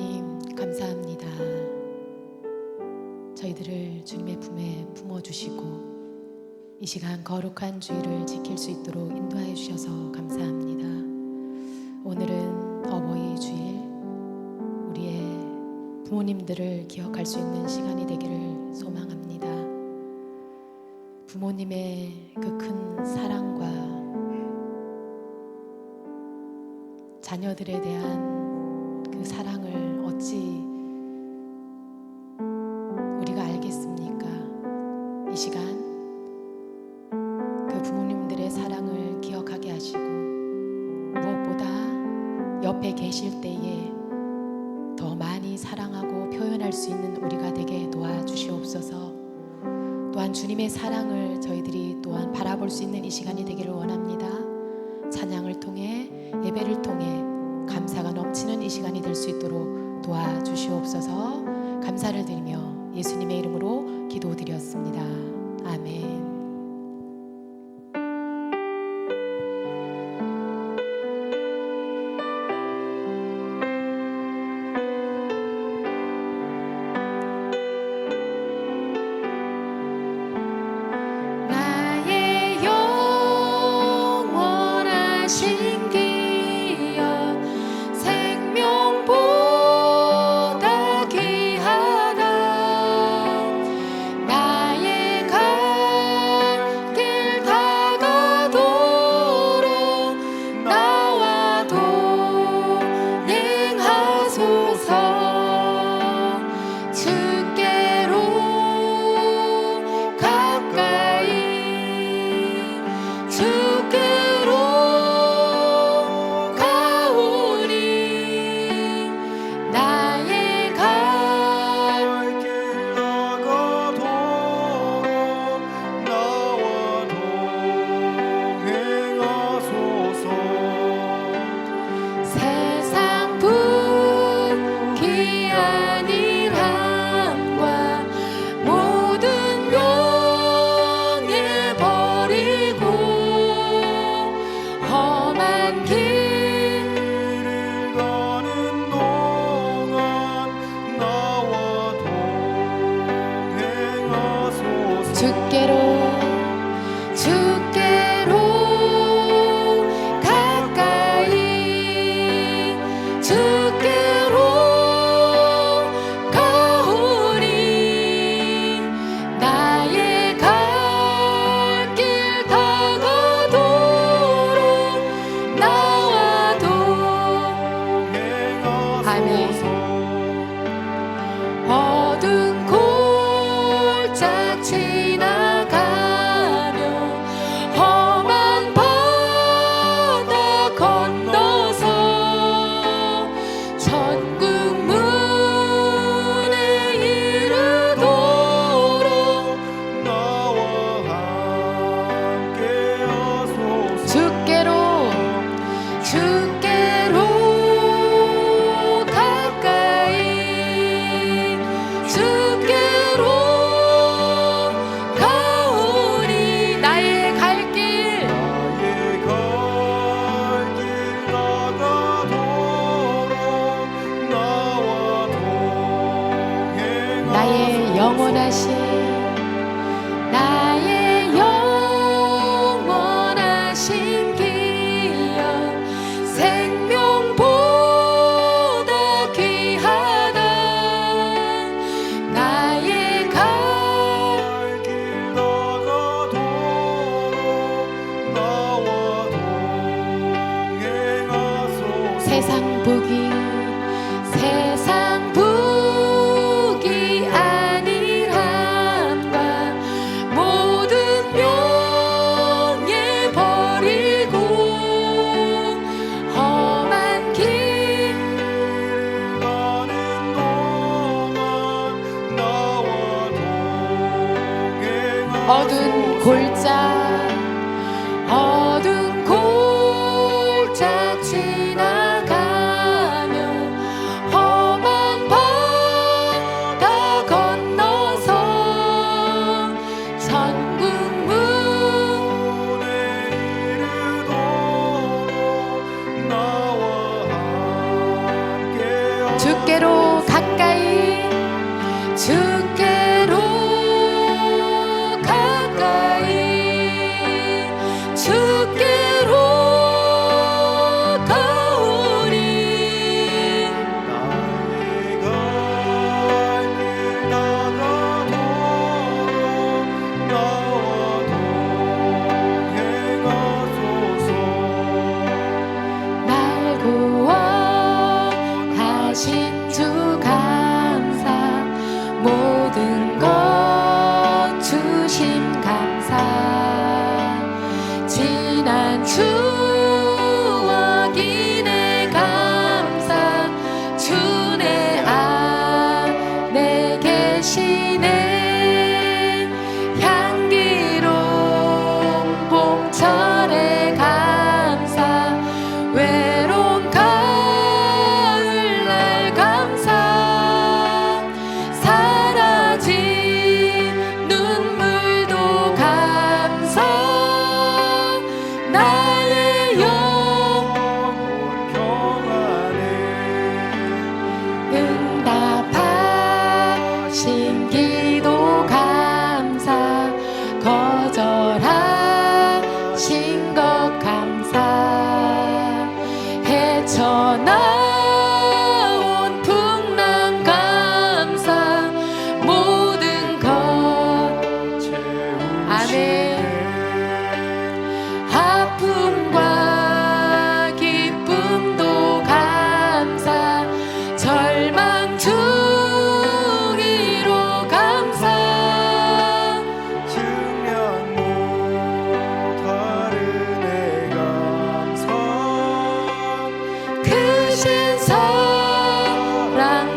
하나님 감사합니다. 저희들을 주님의 품에 품어주시고 이 시간 거룩한 주일을 지킬 수 있도록 인도하여 주셔서 감사합니다. 오늘은 어버이 주일, 우리의 부모님들을 기억할 수 있는 시간이 되기를 소망합니다. 부모님의 그 큰 사랑과 자녀들에 대한 그 사랑을 어찌 우리가 알겠습니까? 이 시간 그 부모님들의 사랑을 기억하게 하시고 무엇보다 옆에 계실 때에 더 많이 사랑하고 표현할 수 있는 우리가 되게 도와주시옵소서. 또한 주님의 사랑을 저희들이 또한 바라볼 수 있는 이 시간이 되기를 원합니다. 찬양을 통해 예배를 통해 감사가 넘치는 이 시간이 될 수 있도록 도와주시옵소서. 감사를 드리며 예수님의 이름으로 기도드렸습니다. 아멘. 나의 영원하신 기억 생명보다 귀하다. 나의 갈 길 다가도록 나와 동행하소서. 세상 북이 아니함과 모든 명예 버리고 험한 길 가는 동안 나와 동행하소서. 어두운 골짜 지나가며 험한 바다 건너서 천국 문에 이르도록 나와 함께 주께로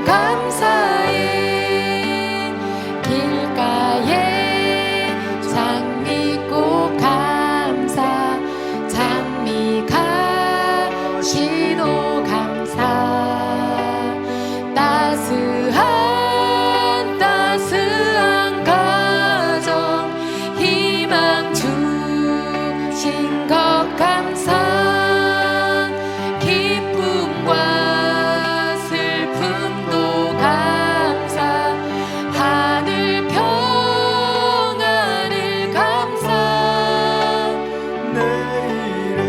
감사해. 길가에 장미꽃 감사, 장미가 시도 감사. 따스한 가정 희망 주신 것 감사. 기쁨과 슬픔도 감사. 하늘 평안을 감사. 내일의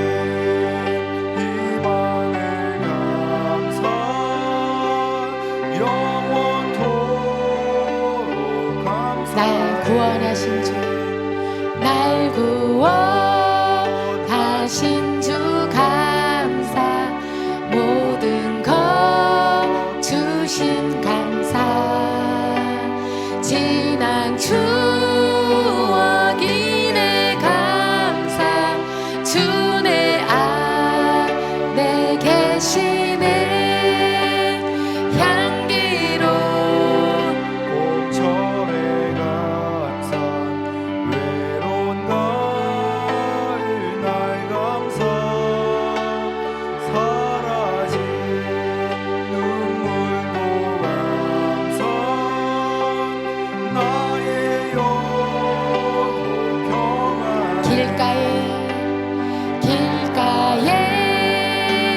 희망을 감사. 영원토록 감사. 날 구원하신 주, 날 구원하신 주 감사. 모든 것 주신 감사. 지난 추억이 내 감사. 주 내 안에 계시네. 향기로운 봄철의 감사. 외로운 가을 날 감사. 사라진 눈물도 감사. 나의 영혼 평안. 길가에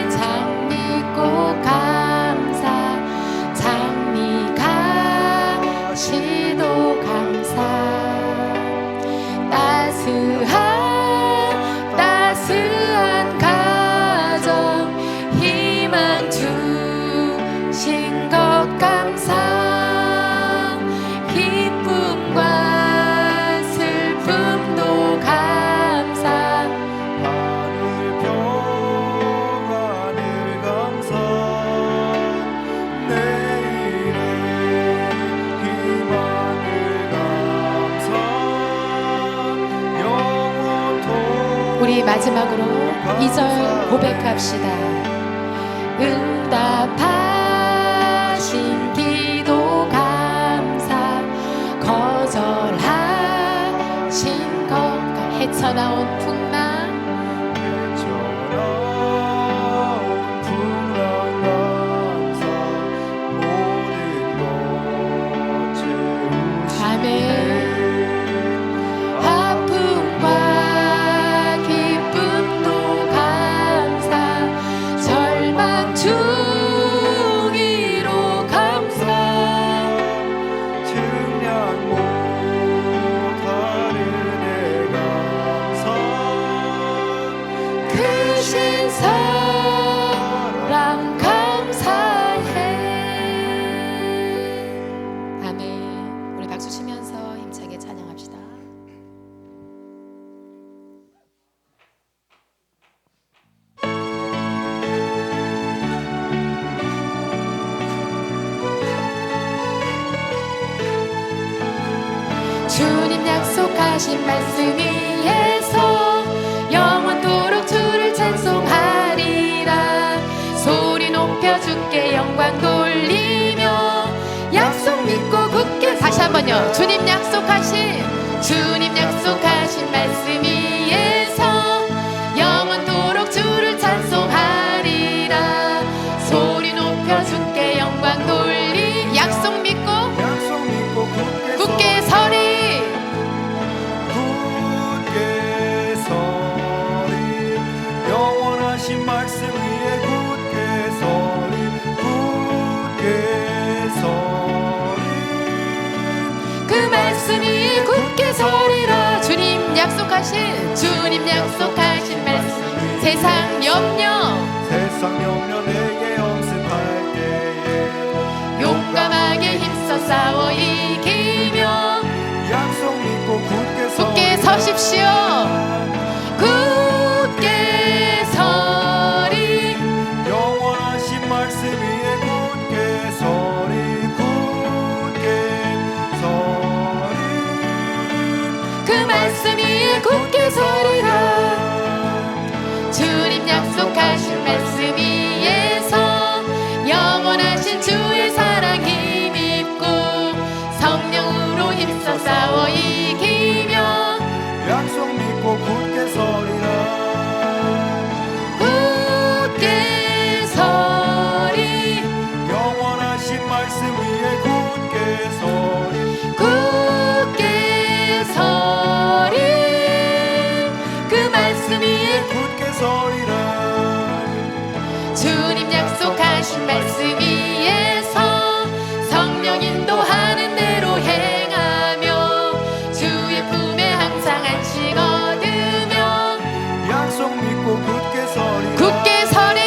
장미꽃 감사. 장미가 시도 감사. 따스한 가정 희망 주신 것 감사. 기쁨과 슬픔도 감사. 하늘 평안을 감사. 내일의 희망을 감사. 영원토록 우리 마지막으로 2절 고백합시다. 응답하신 기도 감사. 거절하신 것 헤쳐나온 풍랑. 전하온 풍랑 감사. 모든 것 채우시네. 아멘. 아픔과 기쁨도 감사. 절망 중이로 감사. 증량 못하는 내 감사. 크신 사랑 감사해. 아멘. 우리 박수 치면서 힘차게 찬양합시다. 주님 약속하신 말씀 위에서 영원토록 주를 찬송하리라. 소리 높여 주께 영광 돌리며 약속 믿고 굳게. 다시 한번요. 주님 약속하신 말씀 위에서 영원토록 주를 찬송하리라. 소리 높여 주께 영광 돌리. 약속 믿고 굳게 서리. 영원하신 말씀 위에 굳게 서리. 그 말씀 위에 굳게 서리라. 주님 약속하신 말씀. 세상 염려 내게 엄습할 때에 용감하게 힘써 싸워 이기며 약속 믿고 굳게 서십시오. 굳게 서리. 영원하신 말씀 위에 굳게 서리. 그 말씀 위에 굳게 서리라. 주님 약속하신 말씀 위에서 영원하신 주의 사랑 위에 굳게 서리 굳게 서리 그 말씀 위에 굳게 서리라 주님 약속하신 말씀 위에서 성령 인도하는 대로 행하며 주의 품에 항상 안식 얻으며 약속 믿고 굳게 서리라 굳게 서리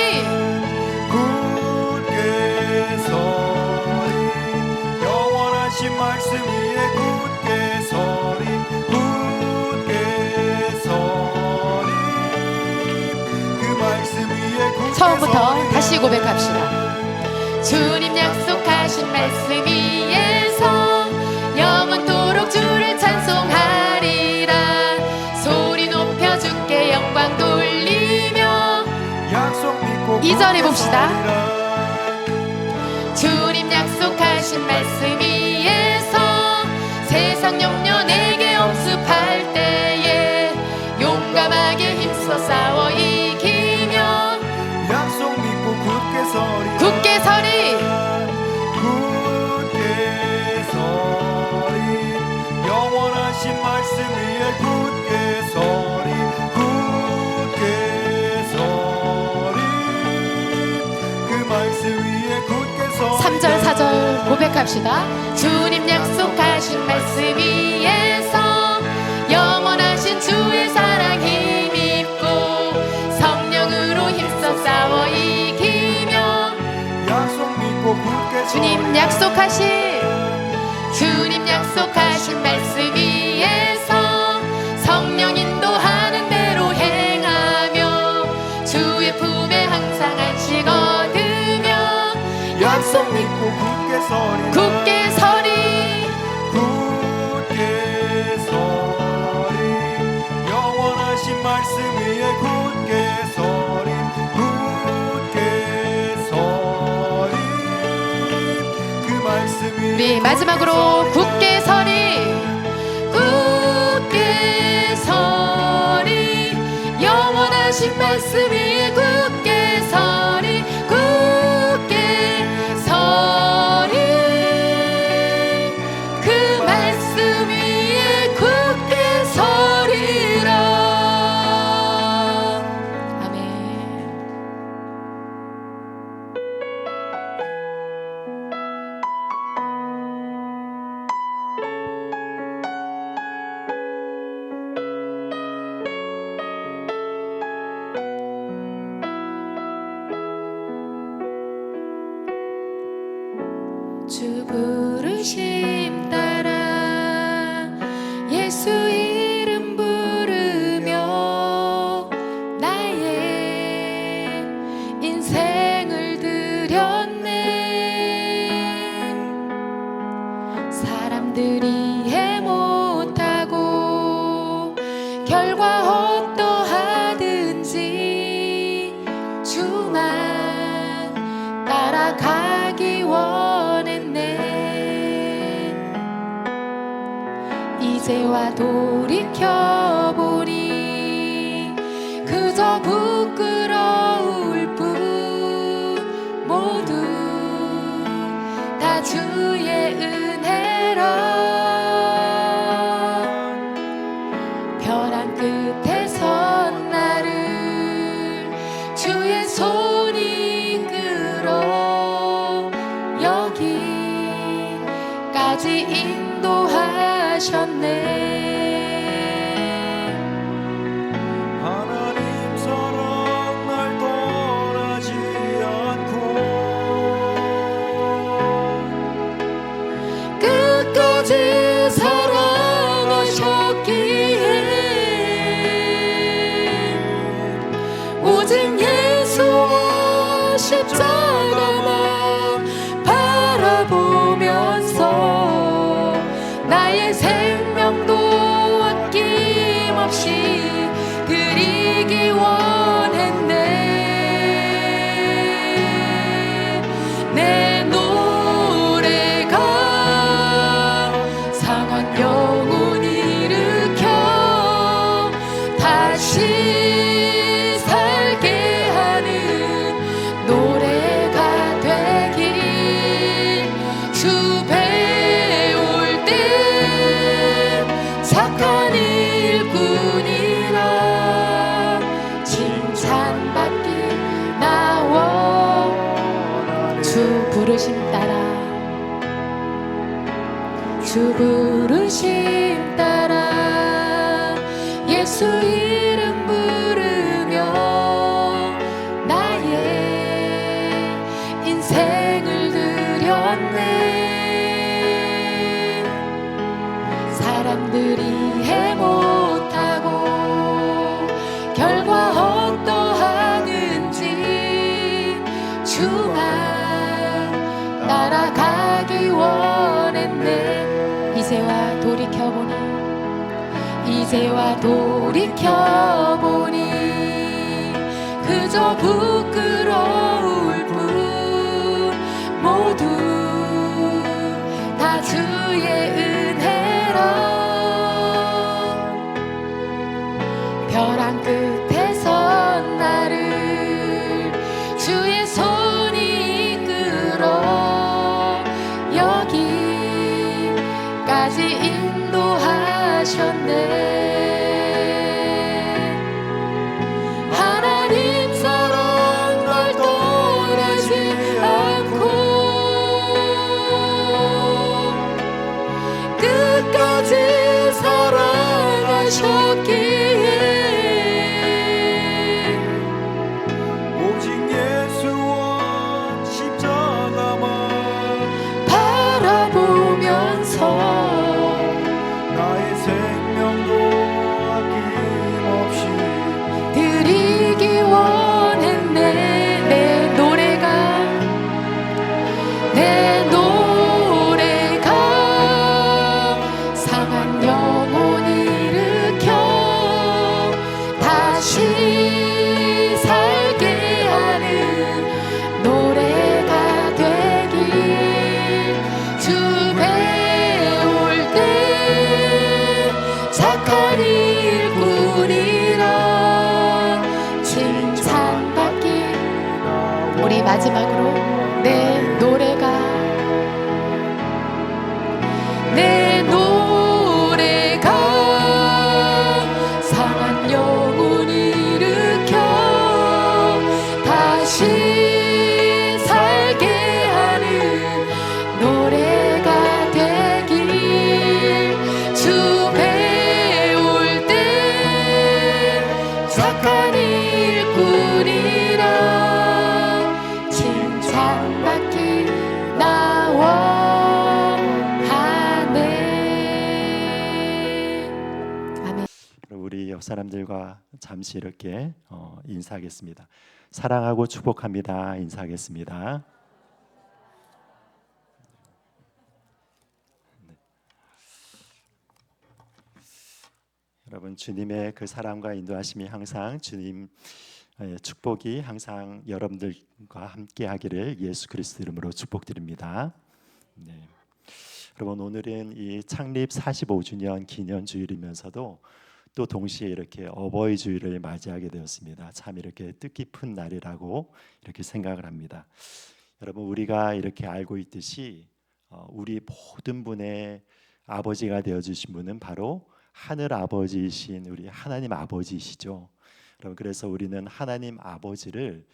굳게 서리 영원하신 말씀 위에 굳게 서리 굳게 서리 그 말씀 위에 굳게 처음부터 서리라. 다시 고백합시다. 주님 약속하신 말씀 위에서 영원토록 주를 찬송하리라 소리 높여 주께 영광 돌리며 약속 믿고 2절 해봅시다. 서리라. 주님 약속하신 말씀 위에서 세상 염려 내게 엄습할 때에 용감하게 힘써 싸워 이기며 약속 믿고 굳게 서리라 굳게 서리 굳게 서리 영원하신 말씀 위에 굳게 서리 굳게 서리 그 말씀 위에 굳게 서리 3절 4절 고백합시다. 주님 약속하신 말씀 위에서 영원하신 주의 사랑 힘입고 성령으로 힘써 싸워 이기며 약속 믿고 굳게 주님 약속하신 말씀 위에서 성령 인도하는 대로 행하며 주의 품에 항상 안식 얻으며 약속 믿고 굳게 서리 굳게 서리 굳게 서리 영원하신 말씀 위에 굳게 서리 굳게 서리 그 말씀 위에 우리 마지막으로 굳게 서리 굳게 서리 영원하신 말씀 위에 굳게 서리 굳게 서리 그 말씀 위에 굳게 서리라. 아멘. 주 부르심 따라 예수 이름 부르며 나의 인생을 드렸네 사람들이 이해 못하고 결과 어떠하든지 주만 따라가기 원했네 이제와 돌이켜보니 그저 부끄러울 뿐 모두 다 주의 은혜라 벼랑 끝에 선 나를 주의 손이 이끌어 여기까지 인도하셨네 하나님 사랑 날 떠나지 않고 끝까지 사랑하셨기에 오직 예수와 십자가만 바라보면서 나의 생명도 배울 때 착한 일꾼이라 칭찬받기 나와 주 부르심 따라 주 부르심 따라 예수 이름 부르며 나의 인생을 드렸네. 사람들이 해 못하고 결과 어떠하는지 주만 따라가기 원했네. 이제와 돌이켜보니 그저 부끄러울 뿐 모두 다 주의 은혜라. 벼랑 끝에서 나를 주의 손이 이끌어 여기까지 인도하셨네. 하나님 사랑 날 떠나지 않고 끝까지 사랑하셨기에 오직 예수와 십자가만 바라보면서 나의 생명도 아낌없이 드리기 원했네. 내 노래가 상한 영혼 일으켜 다시 살게 하는 노래가 되길. 주 배울 때 착한 일꾼이라 칭찬받기. 우리 마지막으로 내 노래가 상한 영혼 일으켜 다시 살게 하는 노래가 되길. 주 배울 때 착한 일꾼이라 칭찬받기 나와 하네. 아멘. 우리 옆 사람들과 잠시 이렇게 인사하겠습니다. 사랑하고 축복합니다. 인사하겠습니다. 네. 여러분, 주님의 그 사랑과 인도하심이 항상 주님 축복이 항상 여러분들과 함께하기를 예수 그리스도 이름으로 축복드립니다. 네. 여러분, 오늘은 이 창립 45주년 기념주일이면서도 또 동시에 이렇게 어버이 주일을 맞이하게 되었습니다. 참 이렇게 뜻깊은 날이라고 이렇게 생각을 합니다. 여러분, 우리가 이렇게 알고 있듯이 우리 모든 분의 아버지가 되어주신 분은 바로 하늘 아버지이신 우리 하나님 아버지이시죠. 여러분, 그래서 우리는 하나님 아버지를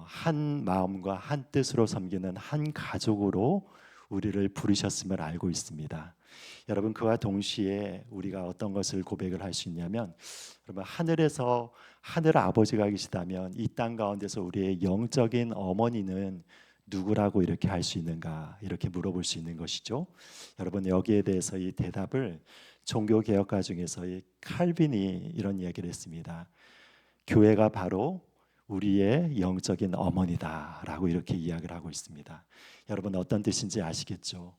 한 마음과 한 뜻으로 섬기는 한 가족으로 우리를 부르셨음을 알고 있습니다. 여러분, 그와 동시에 우리가 어떤 것을 고백을 할 수 있냐면, 여러분, 하늘에서 하늘 아버지가 계시다면 이 땅 가운데서 우리의 영적인 어머니는 누구라고 이렇게 할 수 있는가, 이렇게 물어볼 수 있는 것이죠. 여러분, 여기에 대해서 이 대답을 종교개혁가 중에서 이 칼빈이 이런 이야기를 했습니다. 교회가 바로 우리의 영적인 어머니다라고 이렇게 이야기를 하고 있습니다. 여러분, 어떤 뜻인지 아시겠죠?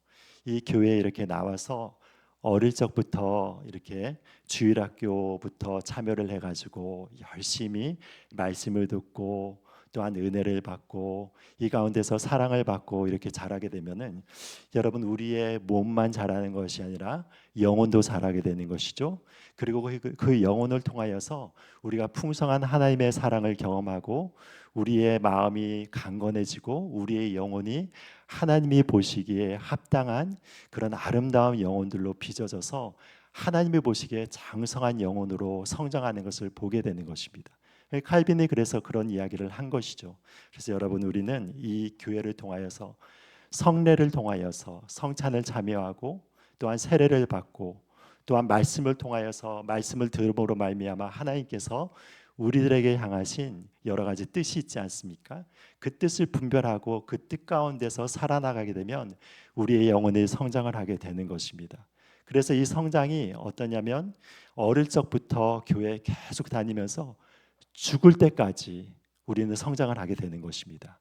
이 교회에 이렇게 나와서 어릴 적부터 이렇게 주일학교부터 참여를 해가지고 열심히 말씀을 듣고 또한 은혜를 받고 이 가운데서 사랑을 받고 이렇게 자라게 되면은 여러분 우리의 몸만 자라는 것이 아니라 영혼도 자라게 되는 것이죠. 그리고 그 영혼을 통하여서 우리가 풍성한 하나님의 사랑을 경험하고 우리의 마음이 강건해지고 우리의 영혼이 하나님이 보시기에 합당한 그런 아름다운 영혼들로 빚어져서 하나님이 보시기에 장성한 영혼으로 성장하는 것을 보게 되는 것입니다. 칼빈이 그래서 그런 이야기를 한 것이죠. 그래서 여러분 우리는 이 교회를 통하여서 성례를 통하여서 성찬을 참여하고 또한 세례를 받고 또한 말씀을 통하여서 말씀을 들음으로 말미암아 하나님께서 우리들에게 향하신 여러 가지 뜻이 있지 않습니까? 그 뜻을 분별하고 그 뜻 가운데서 살아나가게 되면 우리의 영혼이 성장을 하게 되는 것입니다. 그래서 이 성장이 어떠냐면 어릴 적부터 교회에 계속 다니면서 죽을 때까지 우리는 성장을 하게 되는 것입니다.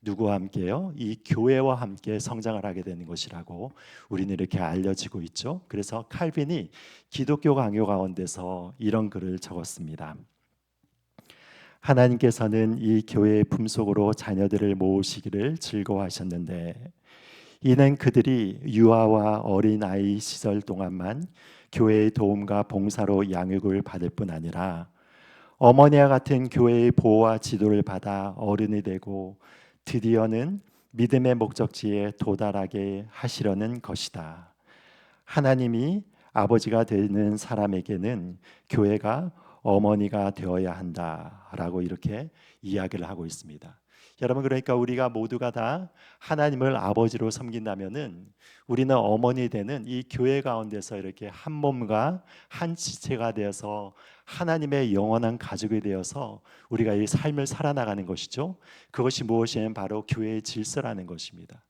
누구와 함께요? 이 교회와 함께 성장을 하게 되는 것이라고 우리는 이렇게 알려지고 있죠. 그래서 칼빈이 기독교 강요 가운데서 이런 글을 적었습니다. 하나님께서는 이 교회의 품속으로 자녀들을 모으시기를 즐거워하셨는데 이는 그들이 유아와 어린아이 시절 동안만 교회의 도움과 봉사로 양육을 받을 뿐 아니라 어머니와 같은 교회의 보호와 지도를 받아 어른이 되고 드디어는 믿음의 목적지에 도달하게 하시려는 것이다. 하나님이 아버지가 되는 사람에게는 교회가 어머니가 되어야 한다라고 이렇게 이야기를 하고 있습니다. 여러분 그러니까 우리가 모두가 다 하나님을 아버지로 섬긴다면은 우리는 어머니 되는 이 교회 가운데서 이렇게 한 몸과 한 지체가 되어서 하나님의 영원한 가족이 되어서 우리가 이 삶을 살아나가는 것이죠. 그것이 무엇이냐면 바로 교회의 질서라는 것입니다.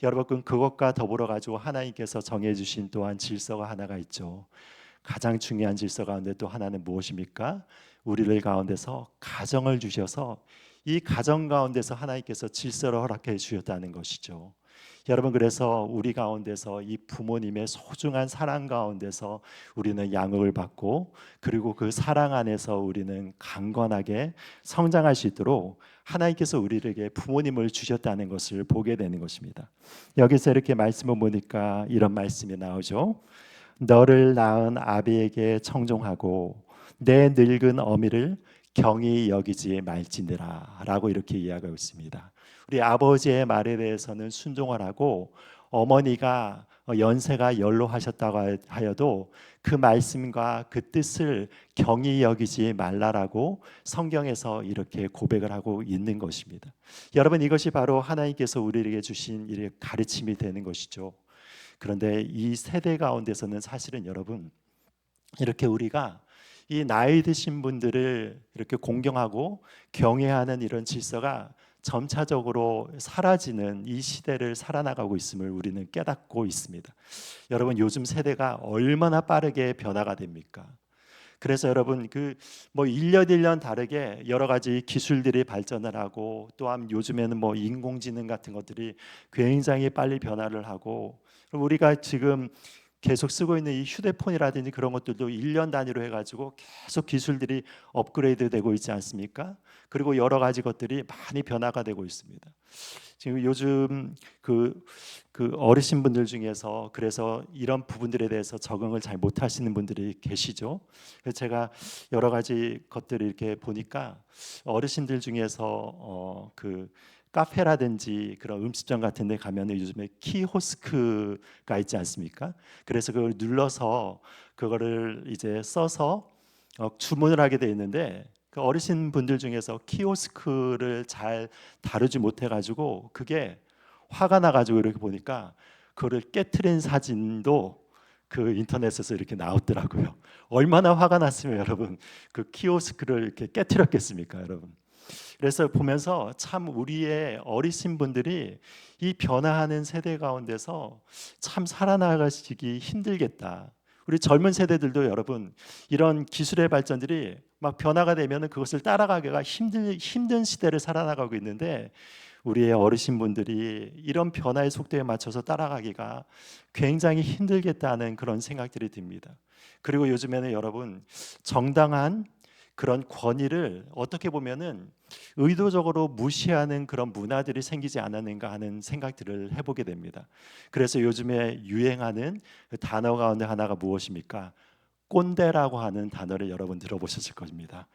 여러분 그것과 더불어 가지고 하나님께서 정해 주신 또한 질서가 하나가 있죠. 가장 중요한 질서 가운데 또 하나는 무엇입니까? 우리를 가운데서 가정을 주셔서 이 가정 가운데서 하나님께서 질서를 허락해 주셨다는 것이죠. 여러분 그래서 우리 가운데서 이 부모님의 소중한 사랑 가운데서 우리는 양육을 받고 그리고 그 사랑 안에서 우리는 강건하게 성장할 수 있도록 하나님께서 우리에게 부모님을 주셨다는 것을 보게 되는 것입니다. 여기서 이렇게 말씀을 보니까 이런 말씀이 나오죠. 너를 낳은 아비에게 청종하고 내 늙은 어미를 경히 여기지 말지니라 라고 이렇게 이야기하고 있습니다. 우리 아버지의 말에 대해서는 순종을 하고 어머니가 연세가 연로하셨다고 하여도 그 말씀과 그 뜻을 경히 여기지 말라라고 성경에서 이렇게 고백을 하고 있는 것입니다. 여러분 이것이 바로 하나님께서 우리에게 주신 이 가르침이 되는 것이죠. 그런데 이 세대 가운데서는 사실은 여러분 이렇게 우리가 이 나이 드신 분들을 이렇게 공경하고 경외하는 이런 질서가 점차적으로 사라지는 이 시대를 살아나가고 있음을 우리는 깨닫고 있습니다. 여러분 요즘 세대가 얼마나 빠르게 변화가 됩니까? 그래서 여러분 뭐 1년 다르게 여러 가지 기술들이 발전을 하고 또한 요즘에는 뭐 인공지능 같은 것들이 굉장히 빨리 변화를 하고 우리가 지금 계속 쓰고 있는 이 휴대폰이라든지 그런 것들도 1년 단위로 해가지고 계속 기술들이 업그레이드 되고 있지 않습니까? 그리고 여러 가지 것들이 많이 변화가 되고 있습니다. 지금 요즘 그 어르신 분들 중에서 그래서 이런 부분들에 대해서 적응을 잘 못하시는 분들이 계시죠. 그래서 제가 여러 가지 것들을 이렇게 보니까 어르신들 중에서 카페라든지 그런 음식점 같은 데 가면 요즘에 키호스크가 있지 않습니까? 그래서 그걸 눌러서 그거를 이제 써서 주문을 하게 돼 있는데 그 어르신 분들 중에서 키오스크를 잘 다루지 못해 가지고 그게 화가 나 가지고 이렇게 보니까 그거를 깨트린 사진도 그 인터넷에서 이렇게 나오더라고요. 얼마나 화가 났으면 여러분 그 키오스크를 이렇게 깨트렸겠습니까, 여러분? 그래서 보면서 참 우리의 어리신 분들이 이 변화하는 세대 가운데서 참 살아나가시기 힘들겠다. 우리 젊은 세대들도 여러분 이런 기술의 발전들이 막 변화가 되면 그것을 따라가기가 힘든 시대를 살아나가고 있는데 우리의 어르신분들이 이런 변화의 속도에 맞춰서 따라가기가 굉장히 힘들겠다는 그런 생각들이 듭니다. 그리고 요즘에는 여러분 정당한 그런 권위를 어떻게 보면은 의도적으로 무시하는 그런 문화들이 생기지 않았는가 하는 생각들을 해보게 됩니다. 그래서 요즘에 유행하는 그 단어 가운데 하나가 무엇입니까? 꼰대라고 하는 단어를 여러분 들어보셨을 겁니다.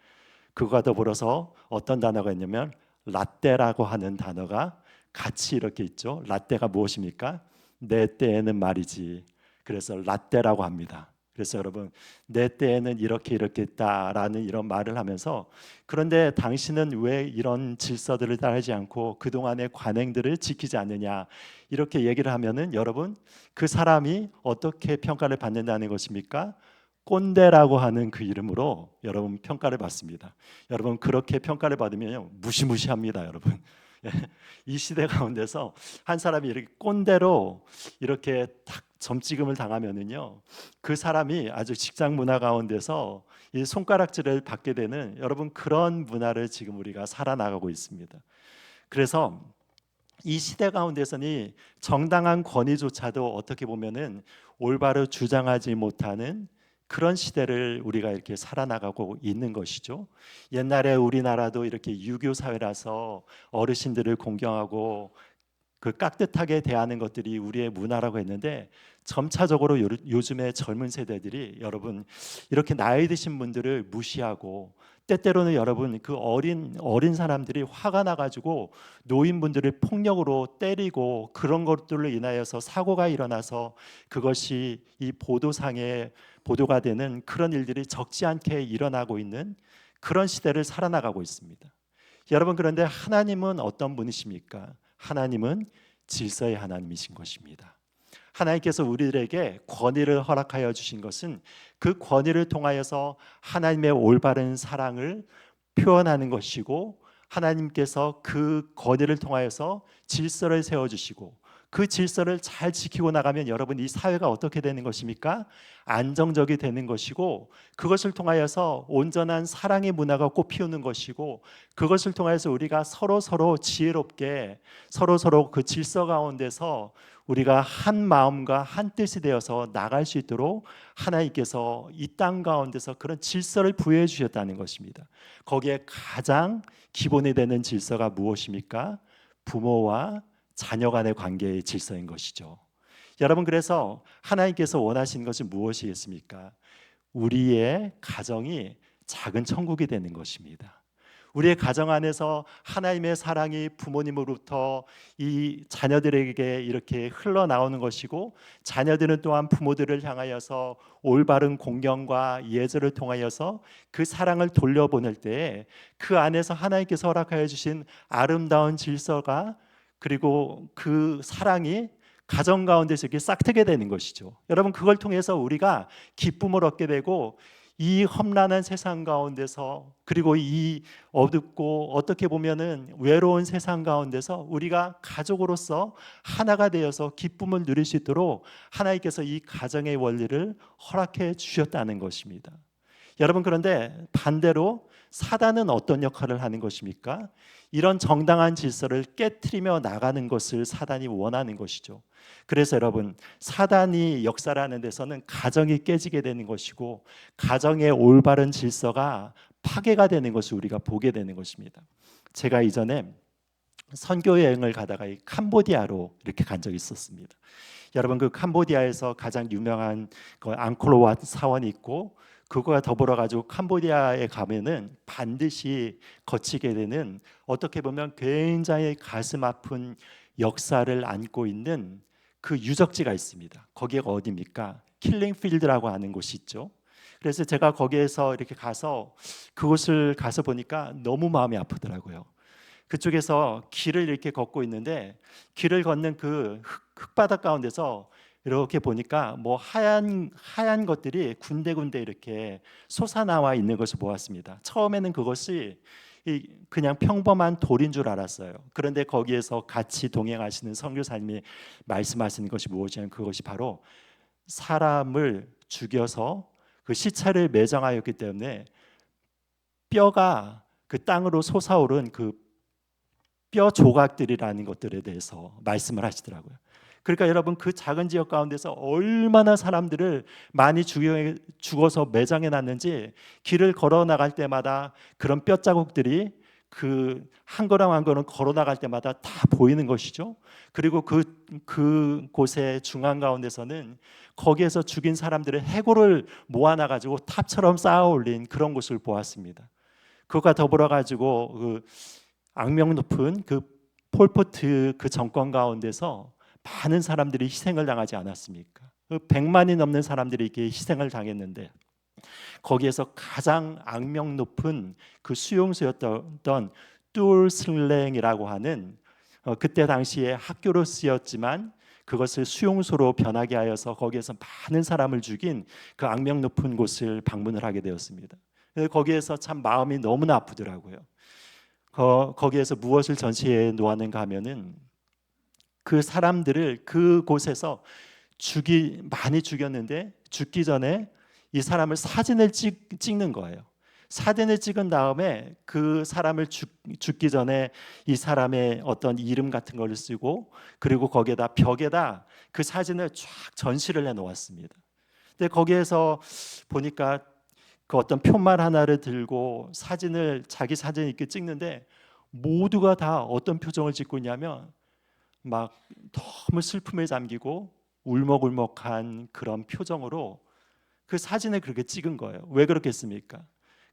그거와 더불어서 어떤 단어가 있냐면 라떼라고 하는 단어가 같이 이렇게 있죠. 라떼가 무엇입니까? 내 때에는 말이지. 그래서 라떼라고 합니다. 그래서 여러분, 내 때에는 이렇게 이렇게 했다라는 이런 말을 하면서, 그런데 당신은 왜 이런 질서들을 따르지 않고 그동안의 관행들을 지키지 않느냐, 이렇게 얘기를 하면은 여러분, 그 사람이 어떻게 평가를 받는다는 것입니까? 꼰대라고 하는 그 이름으로 여러분 평가를 받습니다. 여러분, 그렇게 평가를 받으면 무시무시합니다, 여러분. 이 시대 가운데서 한 사람이 이렇게 꼰대로 이렇게 탁 점찍음을 당하면은요, 그 사람이 아주 직장 문화 가운데서 이 손가락질을 받게 되는, 여러분, 그런 문화를 지금 우리가 살아나가고 있습니다. 그래서 이 시대 가운데서는 정당한 권위조차도 어떻게 보면은 올바로 주장하지 못하는 그런 시대를 우리가 이렇게 살아나가고 있는 것이죠. 옛날에 우리나라도 이렇게 유교 사회라서 어르신들을 공경하고 그 깍듯하게 대하는 것들이 우리의 문화라고 했는데, 점차적으로 요즘의 젊은 세대들이 여러분 이렇게 나이 드신 분들을 무시하고, 때때로는 여러분 그 어린 사람들이 화가 나가지고 노인분들을 폭력으로 때리고, 그런 것들로 인하여서 사고가 일어나서 그것이 이 보도상에 보도가 되는 그런 일들이 적지 않게 일어나고 있는 그런 시대를 살아나가고 있습니다. 여러분, 그런데 하나님은 어떤 분이십니까? 하나님은 질서의 하나님이신 것입니다. 하나님께서 우리들에게 권위를 허락하여 주신 것은 그 권위를 통하여서 하나님의 올바른 사랑을 표현하는 것이고, 하나님께서 그 권위를 통하여서 질서를 세워주시고, 그 질서를 잘 지키고 나가면 여러분, 이 사회가 어떻게 되는 것입니까? 안정적이 되는 것이고, 그것을 통하여서 온전한 사랑의 문화가 꽃피우는 것이고, 그것을 통해서 우리가 서로 지혜롭게 서로 그 질서 가운데서 우리가 한 마음과 한 뜻이 되어서 나갈 수 있도록 하나님께서 이 땅 가운데서 그런 질서를 부여해 주셨다는 것입니다. 거기에 가장 기본이 되는 질서가 무엇입니까? 부모와 자녀 간의 관계의 질서인 것이죠. 여러분, 그래서 하나님께서 원하시는 것은 무엇이겠습니까? 우리의 가정이 작은 천국이 되는 것입니다. 우리의 가정 안에서 하나님의 사랑이 부모님으로부터 이 자녀들에게 이렇게 흘러나오는 것이고, 자녀들은 또한 부모들을 향하여서 올바른 공경과 예절을 통하여서 그 사랑을 돌려보낼 때에 그 안에서 하나님께서 허락하여 주신 아름다운 질서가, 그리고 그 사랑이 가정 가운데서 이렇게 싹트게 되는 것이죠. 여러분, 그걸 통해서 우리가 기쁨을 얻게 되고, 이 험난한 세상 가운데서, 그리고 이 어둡고 어떻게 보면은 외로운 세상 가운데서 우리가 가족으로서 하나가 되어서 기쁨을 누릴 수 있도록 하나님께서 이 가정의 원리를 허락해 주셨다는 것입니다. 여러분, 그런데 반대로 사단은 어떤 역할을 하는 것입니까? 이런 정당한 질서를 깨트리며 나가는 것을 사단이 원하는 것이죠. 그래서 여러분, 사단이 역사를 하는 데서는 가정이 깨지게 되는 것이고, 가정의 올바른 질서가 파괴가 되는 것을 우리가 보게 되는 것입니다. 제가 이전에 선교 여행을 가다가 이 캄보디아로 이렇게 간 적이 있었습니다. 여러분, 그 캄보디아에서 가장 유명한 그 앙코르왓 사원이 있고, 그거와 더불어 가지고 캄보디아에 가면은 반드시 거치게 되는, 어떻게 보면 굉장히 가슴 아픈 역사를 안고 있는 그 유적지가 있습니다. 거기가 어디입니까? 킬링필드라고 하는 곳이 있죠. 그래서 제가 거기에서 이렇게 가서 그곳을 가서 보니까 너무 마음이 아프더라고요. 그쪽에서 길을 이렇게 걷고 있는데, 길을 걷는 그 흙바닥 가운데서 이렇게 보니까 뭐 하얀 것들이 군데군데 이렇게 솟아나와 있는 것을 보았습니다. 처음에는 그것이 그냥 평범한 돌인 줄 알았어요. 그런데 거기에서 같이 동행하시는 선교사님이 말씀하시는 것이 무엇이냐면, 그것이 바로 사람을 죽여서 그 시체를 매장하였기 때문에 뼈가 그 땅으로 솟아오른 그 뼈 조각들이라는 것들에 대해서 말씀을 하시더라고요. 그러니까 여러분, 그 작은 지역 가운데서 얼마나 사람들을 많이 죽어서 매장해 놨는지, 길을 걸어 나갈 때마다 그런 뼈 자국들이 그 한 걸음 한 걸음 걸어 나갈 때마다 다 보이는 것이죠. 그리고 그 곳의 중앙 가운데서는 거기에서 죽인 사람들의 해골을 모아놔 가지고 탑처럼 쌓아 올린 그런 곳을 보았습니다. 그것과 더불어 가지고 그 악명 높은 그 폴포트 그 정권 가운데서 많은 사람들이 희생을 당하지 않았습니까? 100만이 넘는 사람들이 이렇게 희생을 당했는데 거기에서 가장 악명 높은 그 수용소였던 뚫슬랭이라고 하는 그때 당시에 학교로 쓰였지만 그것을 수용소로 변하게 하여서 거기에서 많은 사람을 죽인 그 악명 높은 곳을 방문을 하게 되었습니다. 거기에서 참 마음이 너무나 아프더라고요. 거기에서 무엇을 전시해 놓았는가 하면은 그 사람들을 그곳에서 많이 죽였는데 죽기 전에 이 사람을 사진을 찍는 거예요. 사진을 찍은 다음에 그 사람을 죽기 전에 이 사람의 어떤 이름 같은 걸 쓰고 그리고 거기에다 벽에다 그 사진을 쫙 전시를 해 놓았습니다. 근데 거기에서 보니까 그 어떤 표말 하나를 들고 자기 사진을 이렇게 찍는데 모두가 다 어떤 표정을 짓고 있냐면 막 너무 슬픔에 잠기고 울먹울먹한 그런 표정으로 그 사진을 그렇게 찍은 거예요. 왜 그렇겠습니까?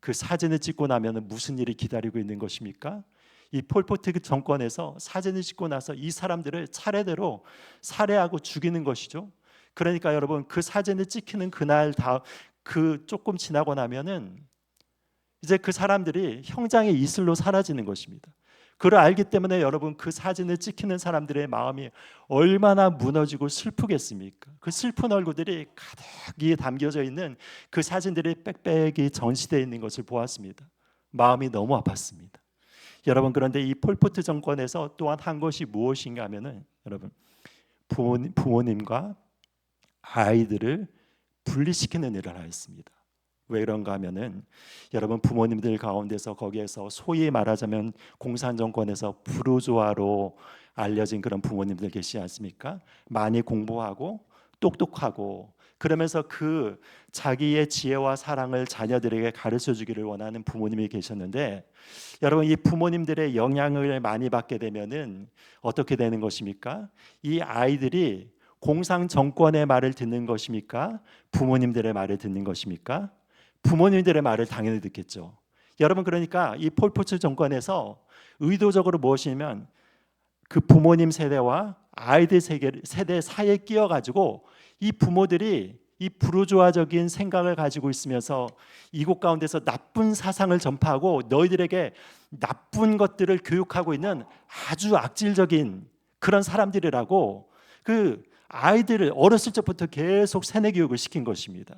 그 사진을 찍고 나면 무슨 일이 기다리고 있는 것입니까? 이 폴포트 정권에서 사진을 찍고 나서 이 사람들을 차례대로 살해하고 죽이는 것이죠. 그러니까 여러분 그 사진을 찍히는 그날 그 조금 지나고 나면은 이제 그 사람들이 형장의 이슬로 사라지는 것입니다. 그걸 알기 때문에 여러분 그 사진을 찍히는 사람들의 마음이 얼마나 무너지고 슬프겠습니까? 그 슬픈 얼굴들이 가득히 담겨져 있는 그 사진들이 빽빽이 전시되어 있는 것을 보았습니다. 마음이 너무 아팠습니다. 여러분 그런데 이 폴포트 정권에서 또한 한 것이 무엇인가 하면은 여러분 부모님과 아이들을 분리시키는 일을 하였습니다. 왜 그런가 하면은 여러분 부모님들 가운데서 거기에서 소위 말하자면 공산정권에서 부르주아로 알려진 그런 부모님들 계시지 않습니까? 많이 공부하고 똑똑하고 그러면서 그 자기의 지혜와 사랑을 자녀들에게 가르쳐 주기를 원하는 부모님이 계셨는데 여러분 이 부모님들의 영향을 많이 받게 되면은 어떻게 되는 것입니까? 이 아이들이 공산 정권의 말을 듣는 것입니까? 부모님들의 말을 듣는 것입니까? 부모님들의 말을 당연히 듣겠죠. 여러분 그러니까 이 폴포트 정권에서 의도적으로 무엇이냐면 그 부모님 세대와 아이들 세대 사이에 끼어가지고 이 부모들이 이 부르주아적인 생각을 가지고 있으면서 이곳 가운데서 나쁜 사상을 전파하고 너희들에게 나쁜 것들을 교육하고 있는 아주 악질적인 그런 사람들이라고 그 아이들을 어렸을 적부터 계속 세뇌 교육을 시킨 것입니다.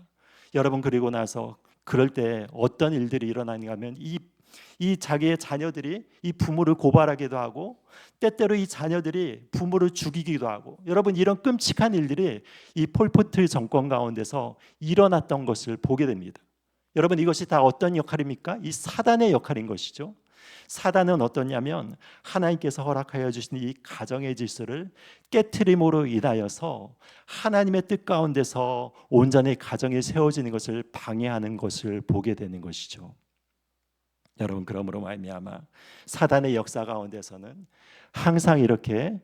여러분 그리고 나서 그럴 때 어떤 일들이 일어나는가 하면 이 자기의 자녀들이 이 부모를 고발하기도 하고 때때로 이 자녀들이 부모를 죽이기도 하고 여러분 이런 끔찍한 일들이 이 폴포트 정권 가운데서 일어났던 것을 보게 됩니다. 여러분 이것이 다 어떤 역할입니까? 이 사단의 역할인 것이죠. 사단은 어떠냐면 하나님께서 허락하여 주신 이 가정의 질서를 깨트림으로 인하여서 하나님의 뜻 가운데서 온전히 가정이 세워지는 것을 방해하는 것을 보게 되는 것이죠. 여러분 그러므로 말미암아 사단의 역사 가운데서는 항상 이렇게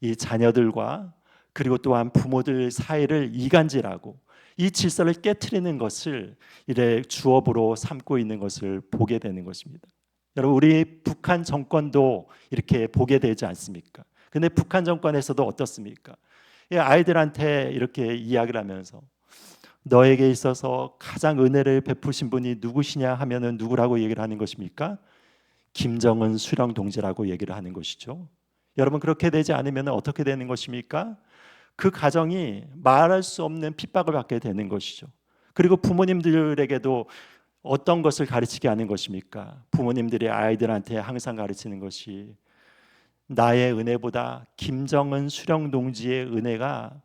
이 자녀들과 그리고 또한 부모들 사이를 이간질하고 이 질서를 깨트리는 것을 이래 주업으로 삼고 있는 것을 보게 되는 것입니다. 여러분 우리 북한 정권도 이렇게 보게 되지 않습니까? 근데 북한 정권에서도 어떻습니까? 아이들한테 이렇게 이야기를 하면서 너에게 있어서 가장 은혜를 베푸신 분이 누구시냐 하면은 누구라고 얘기를 하는 것입니까? 김정은 수령 동지라고 얘기를 하는 것이죠. 여러분 그렇게 되지 않으면 어떻게 되는 것입니까? 그 가정이 말할 수 없는 핍박을 받게 되는 것이죠. 그리고 부모님들에게도 어떤 것을 가르치게 하는 것입니까? 부모님들이 아이들한테 항상 가르치는 것이 나의 은혜보다 김정은 수령 동지의 은혜가